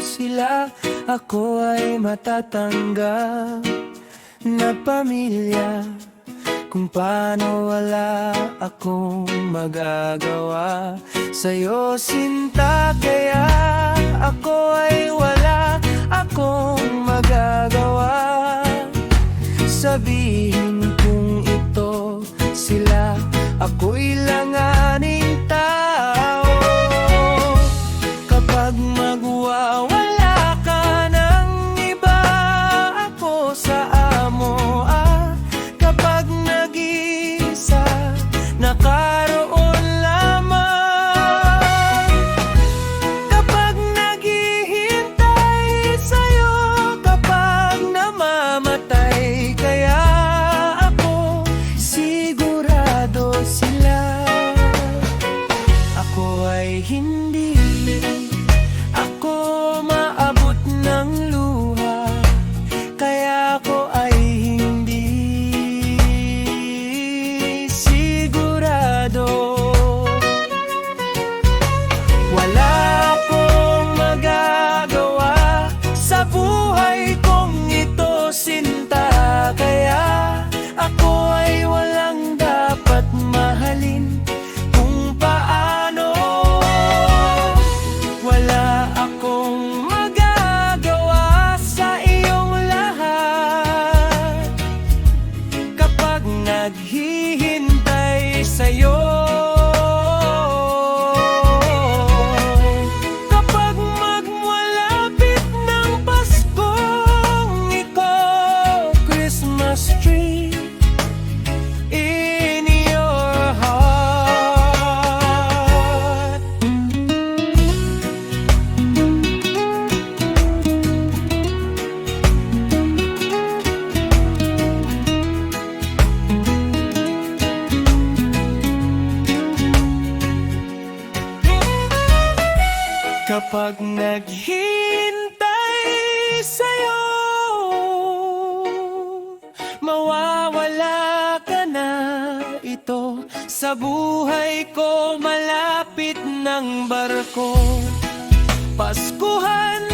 sila, ako ay matatanggap na pamilya. Kung paano wala akong magagawa sa'yo, sinta, kaya ako ay wala akong magagawa. Sabihin kung ito sila, ako'y langaning tao. Kapag magwawala ka ng iba, ako sa amo. Kapag nag-iisa, nakaroon lamang. Kapag naghihintay sa'yo, kapag namamatay, kaya ako sigurado sila. Ako ay hindi ako maabot ng luha, kaya ako ay hindi sigurado. Wala akong magagawa sa buhay kong ito, sinta, kaya ako ay walang dapat mahalin. Kung paano, wala akong magagawa sa iyong lahat. Kapag naghihintay sa'yo, kapag magmalapit ng Paskong iko, Christmas tree in your heart. Kapag naghihintay sa'yo, mawawala ka na. Ito sa buhay ko, malapit ng barko. Paskuhan